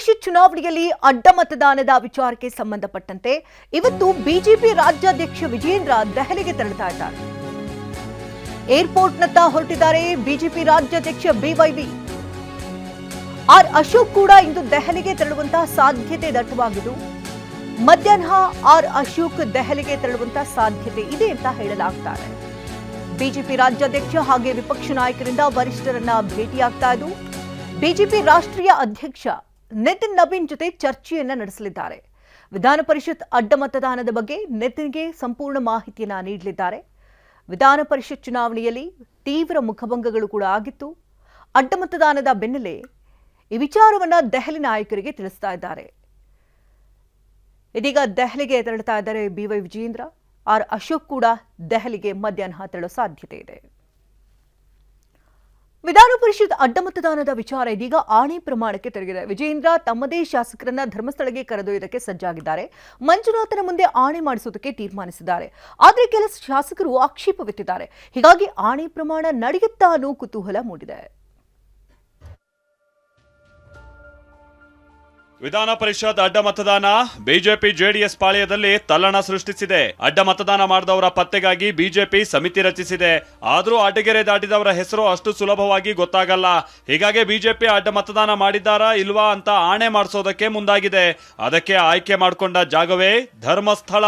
ಪರಿಷತ್ ಚುನಾವಣೆಯಲ್ಲಿ ಅಡ್ಡ ಮತದಾನದ ವಿಚಾರಕ್ಕೆ ಸಂಬಂಧಪಟ್ಟಂತೆ ಇವತ್ತು ಬಿಜೆಪಿ ರಾಜ್ಯಾಧ್ಯಕ್ಷ ವಿಜೇಂದ್ರ ದೆಹಲಿಗೆ ತೆರಳುತ್ತಾ ಇದ್ದಾರೆ. ಏರ್ಪೋರ್ಟ್ನತ್ತ ಹೊರಟಿದ್ದಾರೆ ಬಿಜೆಪಿ ರಾಜ್ಯಾಧ್ಯಕ್ಷ ಬಿವೈವಿ. ಆರ್ ಅಶೋಕ್ ಕೂಡ ಇಂದು ದೆಹಲಿಗೆ ತೆರಳುವಂತಹ ಸಾಧ್ಯತೆ ದಟ್ಟವಾಗಿದ್ದು, ಮಧ್ಯಾಹ್ನ ಆರ್ ಅಶೋಕ್ ದೆಹಲಿಗೆ ತೆರಳುವಂತಹ ಸಾಧ್ಯತೆ ಇದೆ ಅಂತ ಹೇಳಲಾಗ್ತಾ ಇದೆ. ಬಿಜೆಪಿ ರಾಜ್ಯಾಧ್ಯಕ್ಷ ಹಾಗೆ ವಿಪಕ್ಷ ನಾಯಕರಿಂದ ವರಿಷ್ಠರನ್ನ ಭೇಟಿಯಾಗ್ತಾ ಇದ್ದು, ಬಿಜೆಪಿ ರಾಷ್ಟ್ರೀಯ ಅಧ್ಯಕ್ಷ ನಿತಿನ್ ನವೀನ್ ಜೊತೆ ಚರ್ಚೆಯನ್ನ ನಡೆಸಲಿದ್ದಾರೆ. ವಿಧಾನ ಪರಿಷತ್ ಅಡ್ಡ ಮತದಾನದ ಬಗ್ಗೆ ನಿತಿನ್ಗೆ ಸಂಪೂರ್ಣ ಮಾಹಿತಿಯನ್ನ ನೀಡಲಿದ್ದಾರೆ. ವಿಧಾನ ಪರಿಷತ್ ಚುನಾವಣೆಯಲ್ಲಿ ತೀವ್ರ ಮುಖಭಂಗಗಳು ಕೂಡ ಆಗಿತ್ತು. ಅಡ್ಡ ಮತದಾನದ ಬೆನ್ನಲ್ಲೇ ಈ ವಿಚಾರವನ್ನ ದೆಹಲಿ ನಾಯಕರಿಗೆ ತಿಳಿಸ್ತಾ ಇದ್ದಾರೆ. ಇದೀಗ ದೆಹಲಿಗೆ ತೆರಳುತ್ತಾ ಇದ್ದಾರೆ ಬಿವೈ ವಿಜೇಂದ್ರ. ಆರ್ ಅಶೋಕ್ ಕೂಡ ದೆಹಲಿಗೆ ಮಧ್ಯಾಹ್ನ ತೆರಳುವ ಸಾಧ್ಯತೆ ಇದೆ. ವಿಧಾನ ಪರಿಷತ್ ಅಡ್ಡ ಮತದಾನದ ವಿಚಾರ ಇದೀಗ ಆಣೆ ಪ್ರಮಾಣಕ್ಕೆ ತಿರುಗಿದೆ. ವಿಜೇಂದ್ರ ತಮ್ಮದೇ ಶಾಸಕರನ್ನ ಧರ್ಮಸ್ಥಳಕ್ಕೆ ಕರೆದೊಯ್ಯೋದಕ್ಕೆ ಸಜ್ಜಾಗಿದ್ದಾರೆ. ಮಂಜುನಾಥನ ಮುಂದೆ ಆಣೆ ಮಾಡಿಸುವುದಕ್ಕೆ ತೀರ್ಮಾನಿಸಿದ್ದಾರೆ. ಆದರೆ ಕೆಲ ಶಾಸಕರು ಆಕ್ಷೇಪವೆತ್ತಿದ್ದಾರೆ. ಹೀಗಾಗಿ ಆಣೆ ಪ್ರಮಾಣ ನಡೆಯುತ್ತಾ ಅನ್ನೋ ಕುತೂಹಲ ಮೂಡಿದೆ. ವಿಧಾನ ಪರಿಷತ್ ಅಡ್ಡ ಮತದಾನ ಬಿಜೆಪಿ ಜೆಡಿಎಸ್ ಪಾಳ್ಯದಲ್ಲಿ ತಲ್ಲಣ ಸೃಷ್ಟಿಸಿದೆ. ಅಡ್ಡ ಮತದಾನ ಮಾಡಿದವರ ಪತ್ತೆಗಾಗಿ ಬಿಜೆಪಿ ಸಮಿತಿ ರಚಿಸಿದೆ. ಆದರೂ ಅಡ್ಡಗೆರೆ ದಾಟಿದವರ ಹೆಸರು ಅಷ್ಟು ಸುಲಭವಾಗಿ ಗೊತ್ತಾಗಲ್ಲ. ಹೀಗಾಗಿ ಬಿಜೆಪಿ ಅಡ್ಡ ಮತದಾನ ಮಾಡಿದ್ದಾರಾ ಇಲ್ವಾ ಅಂತ ಆಣೆ ಮಾಡಿಸೋದಕ್ಕೆ ಮುಂದಾಗಿದೆ. ಅದಕ್ಕೆ ಆಯ್ಕೆ ಮಾಡಿಕೊಂಡ ಜಾಗವೇ ಧರ್ಮಸ್ಥಳ.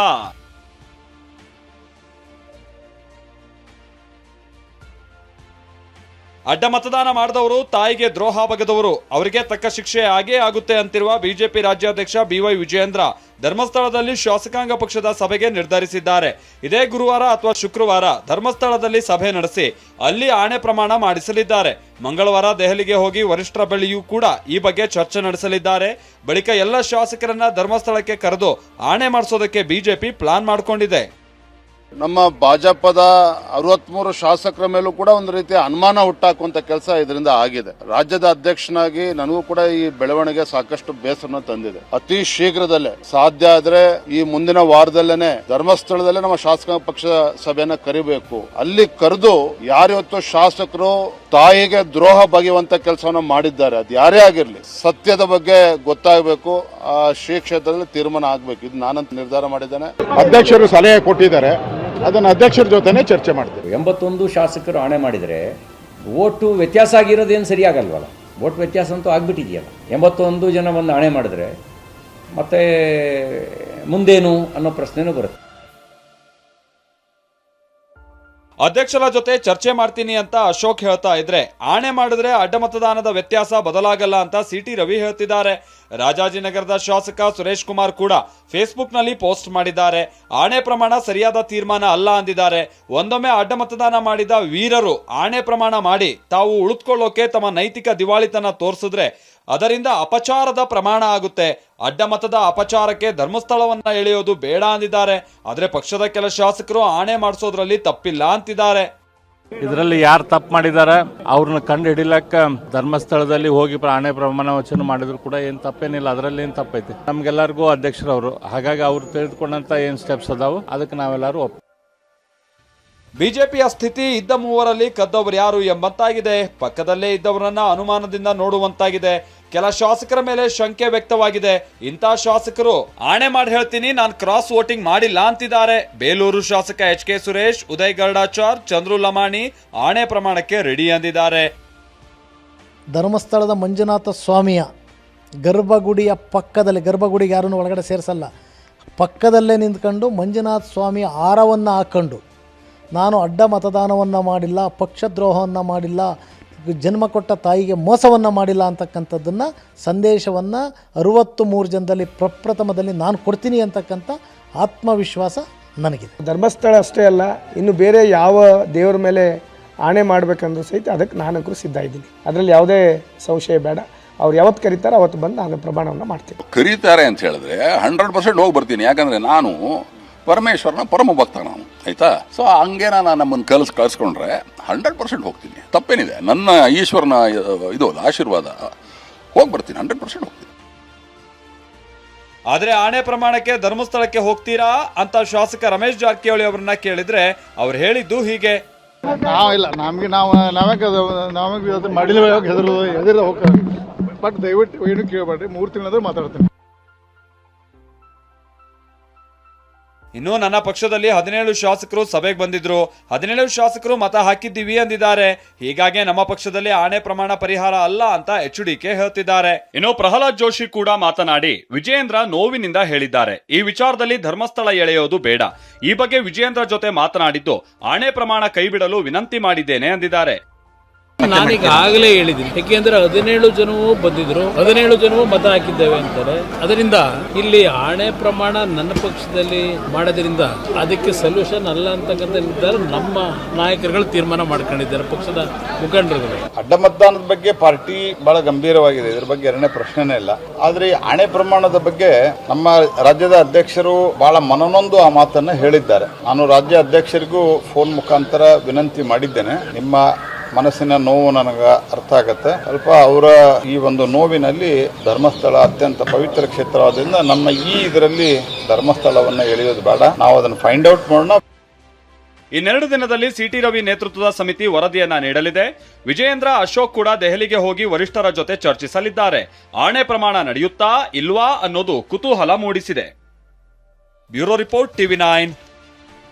ಅಡ್ಡ ಮತದಾನ ಮಾಡಿದವರು ತಾಯಿಗೆ ದ್ರೋಹ ಬಗೆದವರು, ಅವರಿಗೆ ತಕ್ಕ ಶಿಕ್ಷೆ ಆಗೇ ಆಗುತ್ತೆ ಅಂತಿರುವ ಬಿಜೆಪಿ ರಾಜ್ಯಾಧ್ಯಕ್ಷ ಬಿವೈ ವಿಜೇಂದ್ರ ಧರ್ಮಸ್ಥಳದಲ್ಲಿ ಶಾಸಕಾಂಗ ಪಕ್ಷದ ಸಭೆಗೆ ನಿರ್ಧರಿಸಿದ್ದಾರೆ. ಇದೇ ಗುರುವಾರ ಅಥವಾ ಶುಕ್ರವಾರ ಧರ್ಮಸ್ಥಳದಲ್ಲಿ ಸಭೆ ನಡೆಸಿ ಅಲ್ಲಿ ಆಣೆ ಪ್ರಮಾಣ ಮಾಡಿಸಲಿದ್ದಾರೆ. ಮಂಗಳವಾರ ದೆಹಲಿಗೆ ಹೋಗಿ ವರಿಷ್ಠರ ಬಳಿಯೂ ಕೂಡ ಈ ಬಗ್ಗೆ ಚರ್ಚೆ ನಡೆಸಲಿದ್ದಾರೆ. ಬಳಿಕ ಎಲ್ಲ ಶಾಸಕರನ್ನ ಧರ್ಮಸ್ಥಳಕ್ಕೆ ಕರೆದು ಆಣೆ ಮಾಡಿಸೋದಕ್ಕೆ ಬಿಜೆಪಿ ಪ್ಲಾನ್ ಮಾಡಿಕೊಂಡಿದೆ. ನಮ್ಮ ಭಾಜಪದ 63 ಶಾಸಕರ ಮೇಲೂ ಕೂಡ ಒಂದು ರೀತಿಯ ಅನುಮಾನ ಹುಟ್ಟಾಕುವಂತ ಕೆಲಸ ಇದರಿಂದ ಆಗಿದೆ. ರಾಜ್ಯದ ಅಧ್ಯಕ್ಷನಾಗಿ ನನಗೂ ಕೂಡ ಈ ಬೆಳವಣಿಗೆ ಸಾಕಷ್ಟು ಬೇಸರನ ತಂದಿದೆ. ಅತಿ ಶೀಘ್ರದಲ್ಲೇ ಸಾಧ್ಯ ಆದ್ರೆ ಈ ಮುಂದಿನ ವಾರದಲ್ಲೇನೆ ಧರ್ಮಸ್ಥಳದಲ್ಲೇ ನಮ್ಮ ಶಾಸಕಾಂಗ ಪಕ್ಷದ ಸಭೆಯನ್ನ ಕರಿಬೇಕು. ಅಲ್ಲಿ ಕರೆದು ಯಾರಿವತ್ತು ಶಾಸಕರು ತಾಯಿಗೆ ದ್ರೋಹ ಬಗೆಯುವಂತ ಕೆಲಸವನ್ನ ಮಾಡಿದ್ದಾರೆ, ಅದು ಯಾರೇ ಆಗಿರ್ಲಿ, ಸತ್ಯದ ಬಗ್ಗೆ ಗೊತ್ತಾಗಬೇಕು. ಆ ಶ್ರೀ ಕ್ಷೇತ್ರದಲ್ಲಿ ತೀರ್ಮಾನ ಆಗ್ಬೇಕು. ಇದು ನಾನಂತ ನಿರ್ಧಾರ ಮಾಡಿದ್ದೇನೆ. ಅಧ್ಯಕ್ಷರು ಸಲಹೆ ಕೊಟ್ಟಿದ್ದಾರೆ, ಅದನ್ನು ಅಧ್ಯಕ್ಷರ ಜೊತೆನೆ ಚರ್ಚೆ ಮಾಡ್ತೀವಿ. 81 ಶಾಸಕರು ಆಣೆ ಮಾಡಿದರೆ ಓಟು ವ್ಯತ್ಯಾಸ ಆಗಿರೋದೇನು ಸರಿಯಾಗಲ್ವಲ್ಲ. ಓಟ್ ವ್ಯತ್ಯಾಸ ಅಂತೂ ಆಗ್ಬಿಟ್ಟಿದೆಯಲ್ಲ. 81 ಜನ ಒಂದು ಆಣೆ ಮಾಡಿದ್ರೆ ಮತ್ತೆ ಮುಂದೇನು ಅನ್ನೋ ಪ್ರಶ್ನೆನೂ ಬರುತ್ತೆ. ಅಧ್ಯಕ್ಷರ ಜೊತೆ ಚರ್ಚೆ ಮಾಡ್ತೀನಿ ಅಂತ ಅಶೋಕ್ ಹೇಳ್ತಾ ಇದ್ರೆ, ಆಣೆ ಮಾಡಿದ್ರೆ ಅಡ್ಡ ಮತದಾನದ ವ್ಯತ್ಯಾಸ ಬದಲಾಗಲ್ಲ ಅಂತ ಸಿಟಿ ರವಿ ಹೇಳ್ತಿದ್ದಾರೆ. ರಾಜಾಜಿನಗರದ ಶಾಸಕ ಸುರೇಶ್ ಕುಮಾರ್ ಕೂಡ ಫೇಸ್ಬುಕ್ ನಲ್ಲಿ ಪೋಸ್ಟ್ ಮಾಡಿದ್ದಾರೆ. ಆಣೆ ಪ್ರಮಾಣ ಸರಿಯಾದ ತೀರ್ಮಾನ ಅಲ್ಲ ಅಂದಿದ್ದಾರೆ. ಒಂದೊಮ್ಮೆ ಅಡ್ಡ ಮತದಾನ ಮಾಡಿದ ವೀರರು ಆಣೆ ಪ್ರಮಾಣ ಮಾಡಿ ತಾವು ಉಳಿದುಕೊಳ್ಳೋಕೆ ತಮ್ಮ ನೈತಿಕ ದಿವಾಳಿತನ ತೋರಿಸಿದ್ರೆ ಅದರಿಂದ ಅಪಚಾರದ ಪ್ರಮಾಣ ಆಗುತ್ತೆ. ಅಡ್ಡ ಮತದ ಅಪಚಾರಕ್ಕೆ ಧರ್ಮಸ್ಥಳವನ್ನ ಎಳೆಯೋದು ಬೇಡ ಅಂದಿದ್ದಾರೆ. ಆದ್ರೆ ಪಕ್ಷದ ಕೆಲ ಶಾಸಕರು ಆಣೆ ಮಾಡಿಸೋದ್ರಲ್ಲಿ ತಪ್ಪಿಲ್ಲ ಅಂತಿದ್ದಾರೆ. ಇದರಲ್ಲಿ ಯಾರು ತಪ್ಪು ಮಾಡಿದ್ದಾರೆ ಅವ್ರನ್ನ ಕಂಡು ಹಿಡಿಲಕ್ಕ ಧರ್ಮಸ್ಥಳದಲ್ಲಿ ಹೋಗಿ ಆಣೆ ಪ್ರಮಾಣ ವಚನ ಮಾಡಿದ್ರು ಕೂಡ ಏನ್ ತಪ್ಪೇನಿಲ್ಲ. ಅದರಲ್ಲಿ ಏನ್ ತಪ್ಪೈತಿ? ನಮ್ಗೆಲ್ಲರಿಗೂ ಅಧ್ಯಕ್ಷರವರು, ಹಾಗಾಗಿ ಅವ್ರು ತಿಳಿದುಕೊಂಡಂತ ಏನ್ ಸ್ಟೆಪ್ಸ್ ಅದಾವು ಅದಕ್ಕೆ ನಾವೆಲ್ಲರೂ ಬಿಜೆಪಿಯ ಸ್ಥಿತಿ ಇದ್ದ ಮೂವರಲ್ಲಿ ಕದ್ದವರು ಯಾರು ಎಂಬಂತಾಗಿದೆ. ಪಕ್ಕದಲ್ಲೇ ಇದ್ದವರನ್ನ ಅನುಮಾನದಿಂದ ನೋಡುವಂತಾಗಿದೆ. ಕೆಲ ಶಾಸಕರ ಮೇಲೆ ಶಂಕೆ ವ್ಯಕ್ತವಾಗಿದೆ. ಇಂಥ ಶಾಸಕರು ಆಣೆ ಮಾಡಿ ಹೇಳ್ತೀನಿ, ನಾನು ಕ್ರಾಸ್ ವೋಟಿಂಗ್ ಮಾಡಿಲ್ಲ ಅಂತಿದ್ದಾರೆ. ಬೇಲೂರು ಶಾಸಕ HK ಸುರೇಶ್, ಉದಯ್ ಗರುಡಾಚಾರ್, ಚಂದ್ರು ಲಮಾಣಿ ಆಣೆ ಪ್ರಮಾಣಕ್ಕೆ ರೆಡಿ ಅಂದಿದ್ದಾರೆ. ಧರ್ಮಸ್ಥಳದ ಮಂಜುನಾಥ ಸ್ವಾಮಿಯ ಗರ್ಭಗುಡಿಯ ಪಕ್ಕದಲ್ಲಿ, ಗರ್ಭಗುಡಿಗೆ ಯಾರನ್ನು ಒಳಗಡೆ ಸೇರಿಸಲ್ಲ, ಪಕ್ಕದಲ್ಲೇ ನಿಂತ್ಕೊಂಡು ಮಂಜುನಾಥ ಸ್ವಾಮಿಯ ಹಾರವನ್ನು ಹಾಕ್ಕೊಂಡು ನಾನು ಅಡ್ಡ ಮತದಾನವನ್ನು ಮಾಡಿಲ್ಲ, ಪಕ್ಷದ್ರೋಹವನ್ನು ಮಾಡಿಲ್ಲ, ಜನ್ಮ ಕೊಟ್ಟ ತಾಯಿಗೆ ಮೋಸವನ್ನು ಮಾಡಿಲ್ಲ ಅಂತಕ್ಕಂಥದ್ದನ್ನು ಸಂದೇಶವನ್ನು 63 ಜನದಲ್ಲಿ ಪ್ರಪ್ರಥಮದಲ್ಲಿ ನಾನು ಕೊಡ್ತೀನಿ ಅಂತಕ್ಕಂಥ ಆತ್ಮವಿಶ್ವಾಸ ನನಗಿದೆ. ಧರ್ಮಸ್ಥಳ ಅಷ್ಟೇ ಅಲ್ಲ, ಇನ್ನು ಬೇರೆ ಯಾವ ದೇವರ ಮೇಲೆ ಆಣೆ ಮಾಡಬೇಕಂದ್ರೂ ಸಹಿತ ಅದಕ್ಕೆ ನಾನಂತೂ ಸಿದ್ಧ ಇದ್ದೀನಿ. ಅದರಲ್ಲಿ ಯಾವುದೇ ಸಂಶಯ ಬೇಡ. ಅವ್ರು ಯಾವತ್ತು ಕರೀತಾರೆ ಅವತ್ತು ಬಂದು ನಾನು ಪ್ರಮಾಣವನ್ನು ಮಾಡ್ತೀನಿ. ಕರೀತಾರೆ ಅಂತ ಹೇಳಿದ್ರೆ 100% ಹೋಗಿ ಬರ್ತೀನಿ. ಯಾಕಂದರೆ ನಾನು ಪರಮೇಶ್ವರನ ಪರಮ ಭಕ್ತ ನಾನು, ಆಯ್ತಾ? ಸೊ ಹಂಗೆ ನಾನು ನಮ್ಮನ್ನು ಕಳಿಸ್ಕೊಂಡ್ರೆ 100% ಹೋಗ್ತೀನಿ. ತಪ್ಪೇನಿದೆ? ನನ್ನ ಈಶ್ವರನ ಇದು ಆಶೀರ್ವಾದ, ಹೋಗಿ ಬರ್ತೀನಿ, 100% ಹೋಗ್ತೀನಿ. ಆದ್ರೆ ಆಣೆ ಪ್ರಮಾಣಕ್ಕೆ ಧರ್ಮಸ್ಥಳಕ್ಕೆ ಹೋಗ್ತೀರಾ ಅಂತ ಶಾಸಕ ರಮೇಶ್ ಜಾರಕಿಹೊಳಿ ಅವರನ್ನ ಕೇಳಿದ್ರೆ ಅವ್ರು ಹೇಳಿದ್ದು ಹೀಗೆ. ನಾವಿಲ್ಲ, ನಮಗೆ ನಾವು ನಾವೇ ಮಡಿಲು ಹೆದರು ಹೋಗ್ತಾರೆ. ಬಟ್ ದಯವಿಟ್ಟು ಏನು ಕೇಳಬೇಡ್ರಿ, 3 ತಿಂಗಳಾದ್ರೂ ಮಾತಾಡ್ತೀನಿ. ಇನ್ನು ನನ್ನ ಪಕ್ಷದಲ್ಲಿ 17 ಶಾಸಕರು ಸಭೆಗೆ ಬಂದಿದ್ರು, 17 ಶಾಸಕರು ಮತ ಹಾಕಿದ್ದೀವಿ ಅಂದಿದ್ದಾರೆ. ಹೀಗಾಗಿ ನಮ್ಮ ಪಕ್ಷದಲ್ಲಿ ಆಣೆ ಪ್ರಮಾಣ ಪರಿಹಾರ ಅಲ್ಲ ಅಂತ HDK ಹೇಳ್ತಿದ್ದಾರೆ. ಇನ್ನು ಪ್ರಹ್ಲಾದ್ ಜೋಶಿ ಕೂಡ ಮಾತನಾಡಿ ವಿಜಯೇಂದ್ರ ನೋವಿನಿಂದ ಹೇಳಿದ್ದಾರೆ, ಈ ವಿಚಾರದಲ್ಲಿ ಧರ್ಮಸ್ಥಳ ಎಳೆಯೋದು ಬೇಡ. ಈ ಬಗ್ಗೆ ವಿಜಯೇಂದ್ರ ಜೊತೆ ಮಾತನಾಡಿದ್ದು ಆಣೆ ಪ್ರಮಾಣ ಕೈಬಿಡಲು ವಿನಂತಿ ಮಾಡಿದ್ದೇನೆ ಅಂದಿದ್ದಾರೆ. ನಾನೀಗ ಆಗಲೇ ಹೇಳಿದ್ದೀನಿ, ಯಾಕೆಂದ್ರೆ 17 ಜನವೂ ಬಂದಿದ್ರು, 17 ಜನವೂ ಮತ ಹಾಕಿದ್ದೇವೆ ಅಂತಾರೆ. ಅದರಿಂದ ಇಲ್ಲಿ ಆಣೆ ಪ್ರಮಾಣ ನನ್ನ ಪಕ್ಷದಲ್ಲಿ ಮಾಡೋದ್ರಿಂದ ಅದಕ್ಕೆ ಸೊಲ್ಯೂಷನ್ ಅಲ್ಲ ಅಂತಕ್ಕಂಥ ನಿರ್ಧಾರ ನಮ್ಮ ನಾಯಕರುಗಳು ತೀರ್ಮಾನ ಮಾಡ್ಕೊಂಡಿದ್ದಾರೆ, ಪಕ್ಷದ ಮುಖಂಡರುಗಳು. ಅಡ್ಡ ಮತದಾನದ ಬಗ್ಗೆ ಪಾರ್ಟಿ ಬಹಳ ಗಂಭೀರವಾಗಿದೆ, ಇದ್ರ ಬಗ್ಗೆ ಎರಡನೇ ಪ್ರಶ್ನೆನೇ ಇಲ್ಲ. ಆದ್ರೆ ಈ ಆಣೆ ಪ್ರಮಾಣದ ಬಗ್ಗೆ ನಮ್ಮ ರಾಜ್ಯದ ಅಧ್ಯಕ್ಷರು ಬಹಳ ಮನನೊಂದು ಆ ಮಾತನ್ನ ಹೇಳಿದ್ದಾರೆ. ನಾನು ರಾಜ್ಯ ಅಧ್ಯಕ್ಷರಿಗೂ ಫೋನ್ ಮುಖಾಂತರ ವಿನಂತಿ ಮಾಡಿದ್ದೇನೆ. ನಿಮ್ಮ ಮನಸ್ಸಿನ ನೋವು ನನಗೆ ಅರ್ಥ ಆಗತ್ತೆ. ಸ್ವಲ್ಪ ಅವರ ಈ ಒಂದು ನೋವಿನಲ್ಲಿ ಧರ್ಮಸ್ಥಳ ಅತ್ಯಂತ ಪವಿತ್ರ ಕ್ಷೇತ್ರವಾದ್ರಿಂದ ನಮ್ಮ ಇದರಲ್ಲಿ ಧರ್ಮಸ್ಥಳವನ್ನು ಎಳೆಯೋದು ಬೇಡ, ನಾವು ಅದನ್ನು ಫೈಂಡ್ ಔಟ್ ಮಾಡೋಣ. ಇನ್ನೆರಡು ದಿನದಲ್ಲಿ ಸಿಟಿ ರವಿ ನೇತೃತ್ವದ ಸಮಿತಿ ವರದಿಯನ್ನ ನೀಡಲಿದೆ. ವಿಜಯೇಂದ್ರ, ಅಶೋಕ್ ಕೂಡ ದೆಹಲಿಗೆ ಹೋಗಿ ವರಿಷ್ಠರ ಜೊತೆ ಚರ್ಚಿಸಲಿದ್ದಾರೆ. ಆಣೆ ಪ್ರಮಾಣ ನಡೆಯುತ್ತಾ ಇಲ್ವಾ ಅನ್ನೋದು ಕುತೂಹಲ ಮೂಡಿಸಿದೆ. Bureau report, TV9.